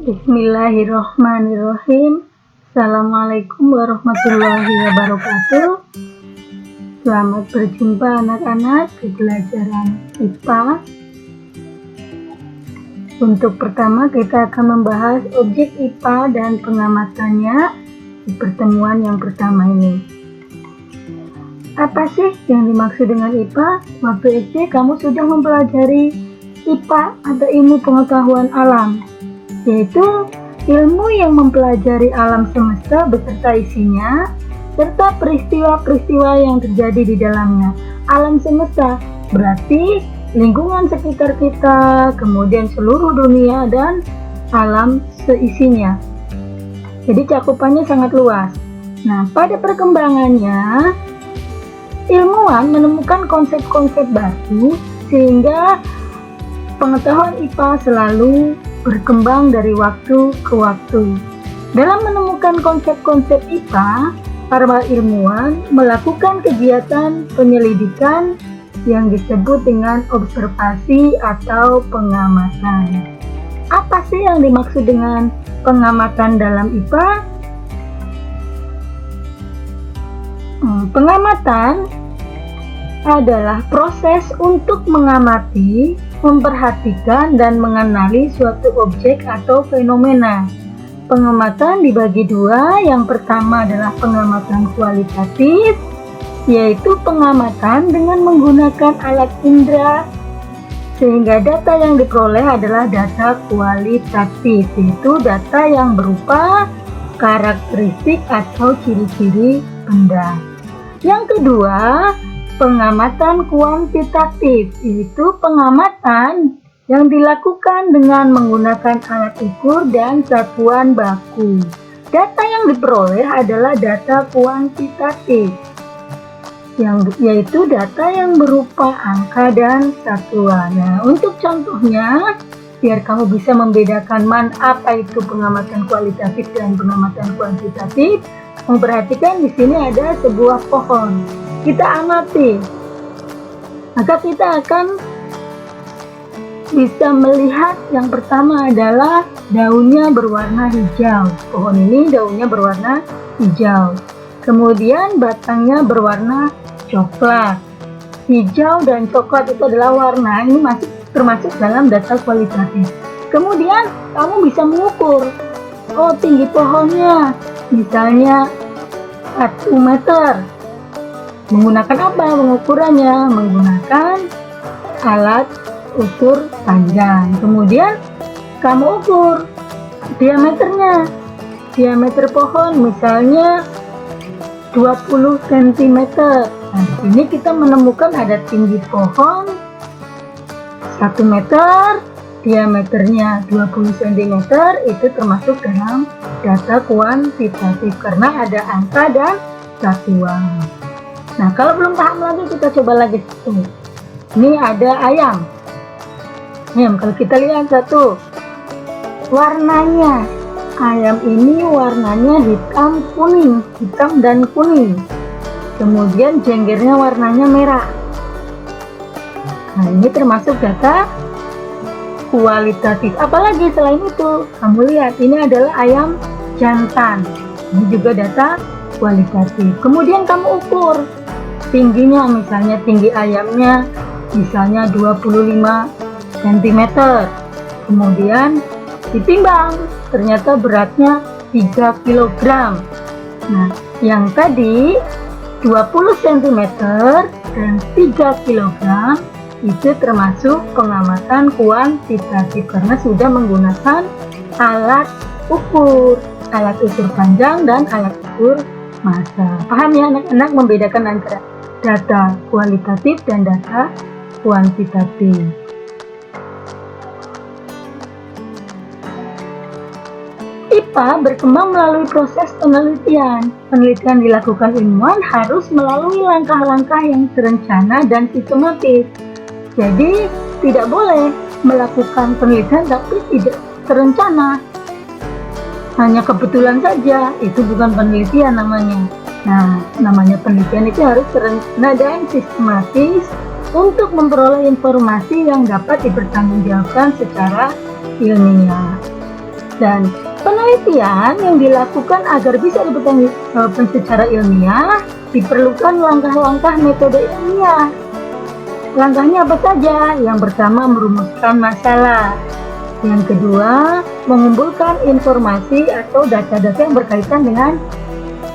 Bismillahirrohmanirrohim. Assalamualaikum warahmatullahi wabarakatuh. Selamat berjumpa anak-anak di pelajaran IPA. Untuk pertama kita akan membahas objek IPA dan pengamatannya di pertemuan yang pertama ini. Apa sih yang dimaksud dengan IPA? Waktu SD kamu sudah mempelajari IPA atau ilmu pengetahuan alam, yaitu ilmu yang mempelajari alam semesta beserta isinya, serta peristiwa-peristiwa yang terjadi di dalamnya. Alam semesta berarti lingkungan sekitar kita, kemudian seluruh dunia dan alam seisinya. Jadi cakupannya sangat luas. Nah, pada perkembangannya, ilmuwan menemukan konsep-konsep baru sehingga pengetahuan IPA selalu berkembang dari waktu ke waktu. Dalam menemukan konsep-konsep IPA, para ilmuwan melakukan kegiatan penyelidikan yang disebut dengan observasi atau pengamatan. Apa sih yang dimaksud dengan pengamatan dalam IPA? Pengamatan adalah proses untuk mengamati, memperhatikan, dan mengenali suatu objek atau fenomena. Pengamatan dibagi dua. Yang pertama adalah pengamatan kualitatif, yaitu pengamatan dengan menggunakan alat indera, sehingga data yang diperoleh adalah data kualitatif, yaitu data yang berupa karakteristik atau ciri-ciri benda. Yang kedua, pengamatan kuantitatif, yaitu pengamatan yang dilakukan dengan menggunakan alat ukur dan satuan baku. Data yang diperoleh adalah data kuantitatif, yaitu data yang berupa angka dan satuan. Nah, untuk contohnya, biar kamu bisa membedakan apa itu pengamatan kualitatif dan pengamatan kuantitatif, memperhatikan di sini ada sebuah pohon. Kita amati, maka kita akan bisa melihat yang pertama adalah daunnya berwarna hijau. Pohon ini daunnya berwarna hijau. Kemudian batangnya berwarna coklat. Hijau dan coklat itu adalah warna, ini masih termasuk dalam data kualitatif. Kemudian kamu bisa mengukur, tinggi pohonnya misalnya 1 meter. Menggunakan apa pengukurannya? Menggunakan alat ukur panjang. Kemudian kamu ukur diameternya. Diameter pohon misalnya 20 cm. Nah, ini kita menemukan ada tinggi pohon 1 meter, diameternya 20 cm, itu termasuk dalam data kuantitatif karena ada angka dan satuan. Nah, kalau belum paham lagi, kita coba lagi satu. Ini ada ayam. Kalau kita lihat satu, warnanya. Ayam ini warnanya hitam dan kuning. Kemudian jenggernya warnanya merah. Nah, ini termasuk data kualitatif. Apalagi selain itu, kamu lihat ini adalah ayam jantan. Ini juga data kualitatif. Kemudian kamu ukur tingginya, misalnya tinggi ayamnya misalnya 25 cm. Kemudian ditimbang, ternyata beratnya 3 kg. Nah, yang tadi 20 cm dan 3 kg itu termasuk pengamatan kuantitatif karena sudah menggunakan alat ukur panjang dan alat ukur massa. Paham ya anak-anak membedakan antara data kualitatif dan data kuantitatif. IPA berkembang melalui proses penelitian. Penelitian dilakukan ilmuwan harus melalui langkah-langkah yang terencana dan sistematis. Jadi, tidak boleh melakukan penelitian tapi tidak terencana. Hanya kebetulan saja, itu bukan penelitian namanya. Nah, namanya penelitian itu harus terencana dan sistematis untuk memperoleh informasi yang dapat dipertanggungjawabkan secara ilmiah. Dan penelitian yang dilakukan agar bisa dipertanggungjawabkan secara ilmiah, diperlukan langkah-langkah metode ilmiah. Langkahnya apa saja? Yang pertama, merumuskan masalah. Yang kedua, mengumpulkan informasi atau data-data yang berkaitan dengan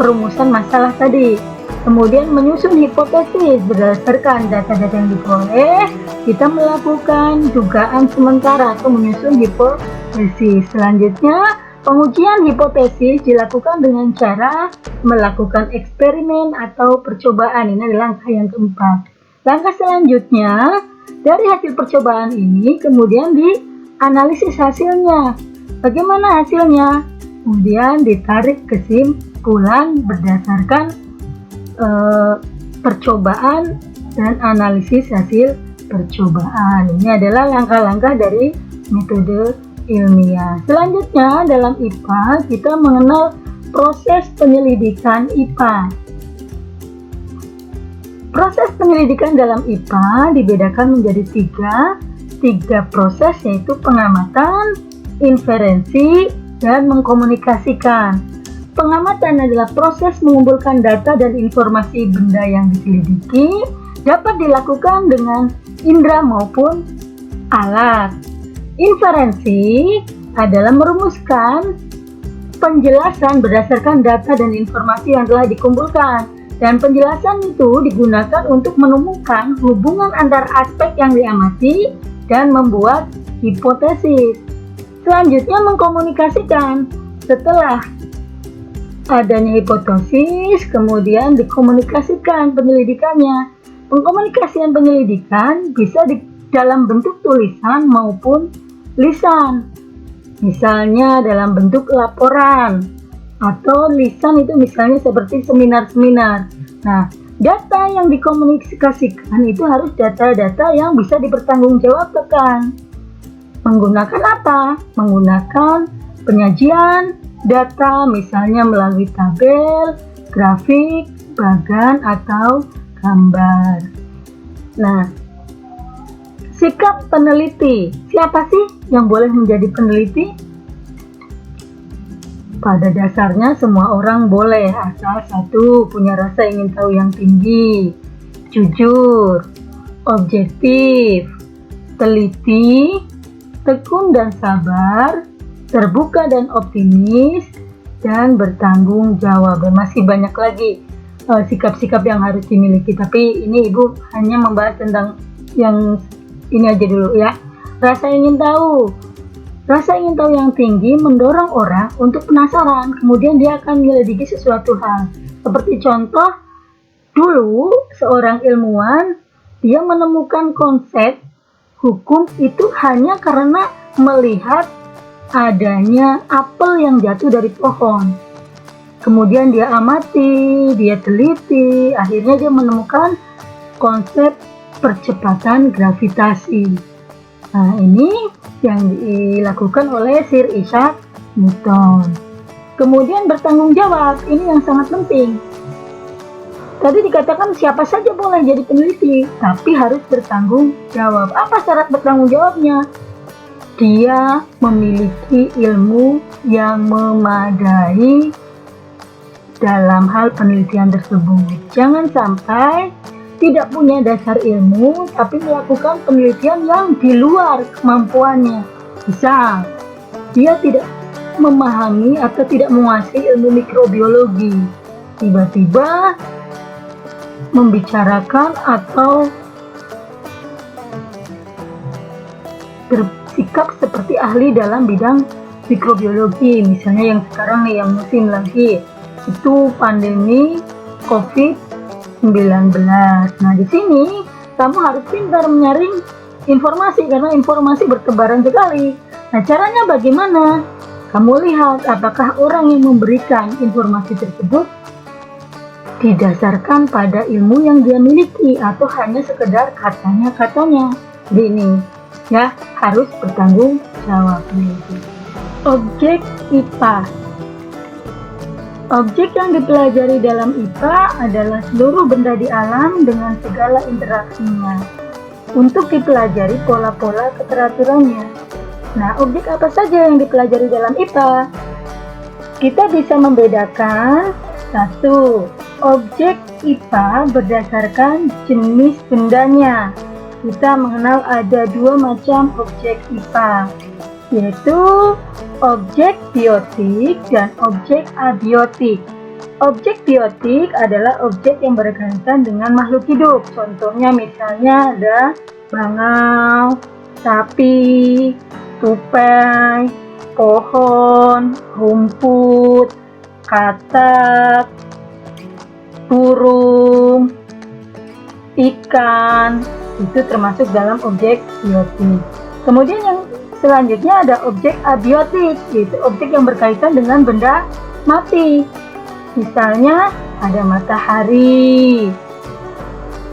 perumusan masalah tadi. Kemudian menyusun hipotesis berdasarkan data-data yang diperoleh, kita melakukan dugaan sementara atau menyusun hipotesis. Selanjutnya, pengujian hipotesis dilakukan dengan cara melakukan eksperimen atau percobaan. Ini adalah langkah yang keempat. Langkah selanjutnya, dari hasil percobaan ini kemudian dianalisis hasilnya. Bagaimana hasilnya? Kemudian ditarik kesimpulan berdasarkan percobaan dan analisis hasil percobaan. Ini adalah langkah-langkah dari metode ilmiah. Selanjutnya dalam IPA kita mengenal proses penyelidikan IPA. Proses penyelidikan dalam IPA dibedakan menjadi tiga proses, yaitu pengamatan, inferensi, dan mengkomunikasikan. Pengamatan adalah proses mengumpulkan data dan informasi benda yang diselidiki, dapat dilakukan dengan indera maupun alat. Inferensi adalah merumuskan penjelasan berdasarkan data dan informasi yang telah dikumpulkan, dan penjelasan itu digunakan untuk menemukan hubungan antar aspek yang diamati dan membuat hipotesis. Selanjutnya, mengkomunikasikan. Setelah adanya hipotesis, kemudian dikomunikasikan penyelidikannya. Pengkomunikasian penyelidikan bisa dalam bentuk tulisan maupun lisan. Misalnya dalam bentuk laporan, atau lisan itu misalnya seperti seminar-seminar. Nah, data yang dikomunikasikan itu harus data-data yang bisa dipertanggungjawabkan. Menggunakan apa? Menggunakan penyajian data, misalnya melalui tabel, grafik, bagan, atau gambar. Nah, sikap peneliti. Siapa sih yang boleh menjadi peneliti? Pada dasarnya semua orang boleh, asal satu, punya rasa ingin tahu yang tinggi, jujur, objektif, teliti, tekun dan sabar, terbuka dan optimis, dan bertanggung jawab. Dan masih banyak lagi sikap-sikap yang harus dimiliki, tapi ini Ibu hanya membahas tentang yang ini aja dulu ya. Rasa ingin tahu yang tinggi mendorong orang untuk penasaran, kemudian dia akan menyelidiki sesuatu hal. Seperti contoh, dulu seorang ilmuwan, dia menemukan konsep hukum itu hanya karena melihat adanya apel yang jatuh dari pohon. Kemudian dia amati, dia teliti, akhirnya dia menemukan konsep percepatan gravitasi. Nah, ini yang dilakukan oleh Sir Isaac Newton. Kemudian bertanggung jawab, ini yang sangat penting. Tadi dikatakan siapa saja boleh jadi peneliti, tapi harus bertanggung jawab. Apa syarat bertanggung jawabnya? Dia memiliki ilmu yang memadai dalam hal penelitian tersebut. Jangan sampai tidak punya dasar ilmu, tapi melakukan penelitian yang di luar kemampuannya. Misal, dia tidak memahami atau tidak menguasai ilmu mikrobiologi, tiba-tiba membicarakan atau bersikap seperti ahli dalam bidang mikrobiologi. Misalnya yang sekarang nih, yang musim lagi, itu pandemi COVID-19. Nah, di sini kamu harus pintar menyaring informasi karena informasi bertebaran sekali. Nah, caranya bagaimana? Kamu lihat apakah orang yang memberikan informasi tersebut didasarkan pada ilmu yang dia miliki atau hanya sekedar katanya. Jadi ini ya, harus bertanggung jawab. Objek IPA. Objek yang dipelajari dalam IPA adalah seluruh benda di alam dengan segala interaksinya. Untuk dipelajari pola-pola keteraturannya. Nah, objek apa saja yang dipelajari dalam IPA? Kita bisa membedakan satu, objek IPA berdasarkan jenis bendanya. Kita mengenal ada dua macam objek IPA, yaitu objek biotik dan objek abiotik. Objek biotik adalah objek yang berkaitan dengan makhluk hidup. Contohnya misalnya ada bangau, sapi, tupai, pohon, rumput, katak, burung, ikan, itu termasuk dalam objek biotik. Kemudian yang selanjutnya ada objek abiotik, yaitu objek yang berkaitan dengan benda mati. Misalnya ada matahari,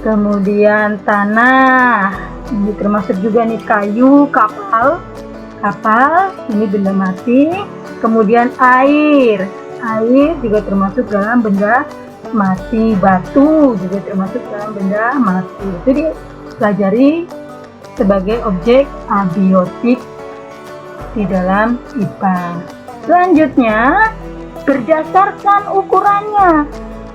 kemudian tanah, ini termasuk juga nih kayu, kapal, ini benda mati. Kemudian air juga termasuk dalam benda mati, batu juga termasuk dalam benda mati. Itu dipelajari sebagai objek abiotik di dalam IPA. Selanjutnya, berdasarkan ukurannya,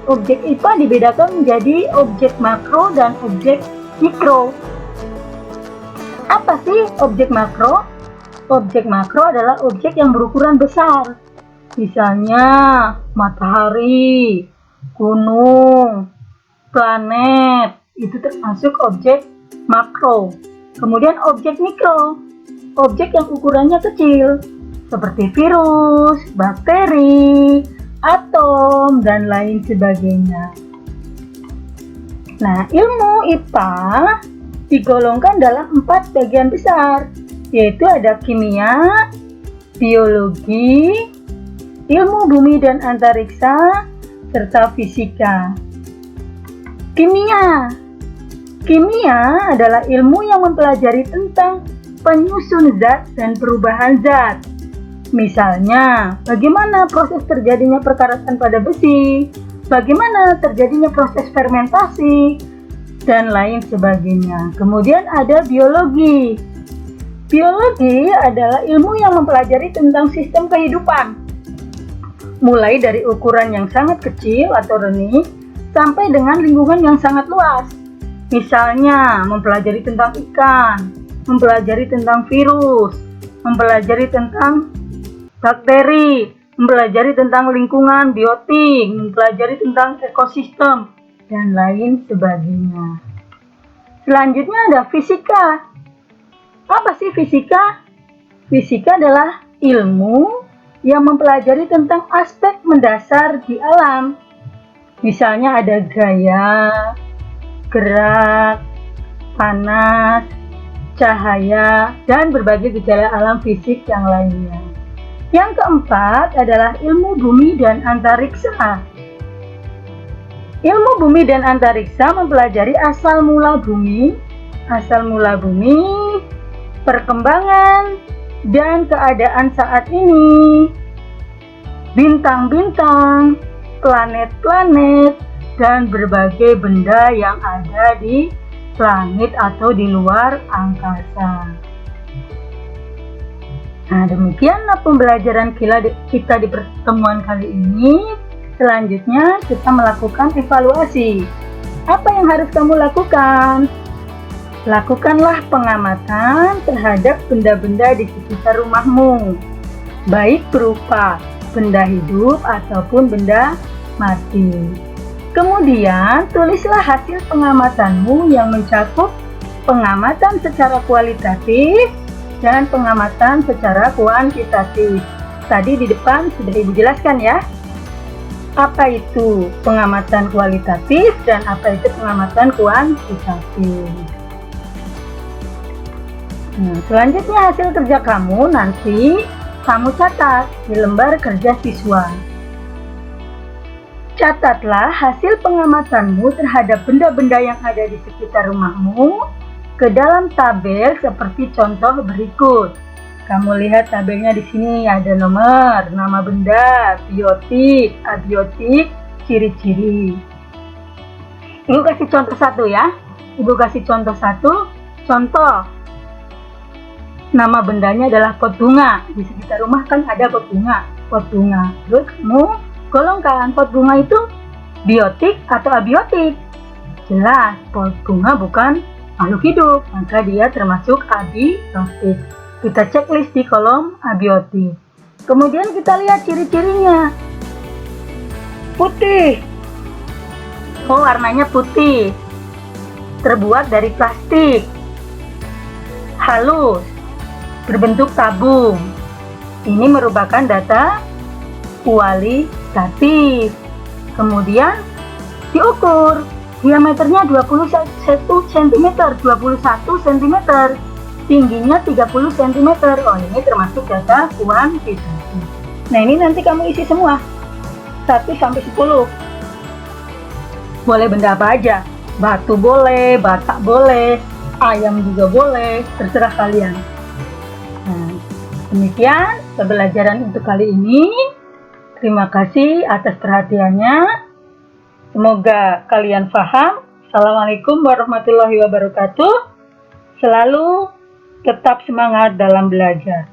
objek IPA dibedakan menjadi objek makro dan objek mikro. Apa sih objek makro? Objek makro adalah objek yang berukuran besar. Misalnya matahari, gunung, planet, itu termasuk objek makro. Kemudian objek mikro, objek yang ukurannya kecil, seperti virus, bakteri, atom, dan lain sebagainya. Nah, ilmu IPA digolongkan dalam 4 bagian besar, yaitu ada kimia, biologi, ilmu bumi dan antariksa, serta fisika. Kimia adalah ilmu yang mempelajari tentang penyusun zat dan perubahan zat. Misalnya, bagaimana proses terjadinya perkarasan pada besi, bagaimana terjadinya proses fermentasi, dan lain sebagainya. Kemudian ada biologi. Biologi adalah ilmu yang mempelajari tentang sistem kehidupan, mulai dari ukuran yang sangat kecil atau renih, sampai dengan lingkungan yang sangat luas. Misalnya, mempelajari tentang ikan, mempelajari tentang virus, mempelajari tentang bakteri, mempelajari tentang lingkungan biotik, mempelajari tentang ekosistem, dan lain sebagainya. Selanjutnya ada fisika. Apa sih fisika? Fisika adalah ilmu yang mempelajari tentang aspek mendasar di alam. Misalnya ada gaya, gerak, panas, cahaya, dan berbagai gejala alam fisik yang lainnya. Yang keempat adalah ilmu bumi dan antariksa. Ilmu bumi dan antariksa mempelajari asal mula bumi, perkembangan, dan keadaan saat ini, bintang-bintang, planet-planet, dan berbagai benda yang ada di planet atau di luar angkasa. Nah, demikianlah pembelajaran kita di pertemuan kali ini. Selanjutnya kita melakukan evaluasi. Apa yang harus kamu lakukan? Lakukanlah pengamatan terhadap benda-benda di sekitar rumahmu, baik berupa benda hidup ataupun benda mati. Kemudian tulislah hasil pengamatanmu yang mencakup pengamatan secara kualitatif dan pengamatan secara kuantitatif. Tadi di depan sudah Ibu jelaskan ya. Apa itu pengamatan kualitatif dan apa itu pengamatan kuantitatif. Selanjutnya hasil kerja kamu nanti kamu catat di lembar kerja siswa. Catatlah hasil pengamatanmu terhadap benda-benda yang ada di sekitar rumahmu ke dalam tabel seperti contoh berikut. Kamu lihat tabelnya di sini ada nomor, nama benda, biotik, abiotik, ciri-ciri. Ibu kasih contoh satu ya. Ibu kasih contoh satu. Contoh. nama bendanya adalah pot bunga. Di sekitar rumah kan ada pot bunga. Terus kamu golongkan pot bunga itu biotik atau abiotik. Jelas, pot bunga bukan makhluk hidup, maka dia termasuk abiotik. Kita checklist di kolom abiotik. Kemudian kita lihat ciri-cirinya. Putih. Oh, warnanya putih. Terbuat dari plastik. Halus. Berbentuk tabung. Ini merupakan data kualitatif. Kemudian diukur. Diameternya 21 cm, tingginya 30 cm. Oh, ini termasuk data kuantitatif. Nah, ini nanti kamu isi semua. 1 sampai 10. Boleh benda apa aja. Batu boleh, batak boleh, ayam juga boleh, terserah kalian. Nah, demikian pembelajaran untuk kali ini. Terima kasih atas perhatiannya. Semoga kalian paham. Assalamualaikum warahmatullahi wabarakatuh. Selalu tetap semangat dalam belajar.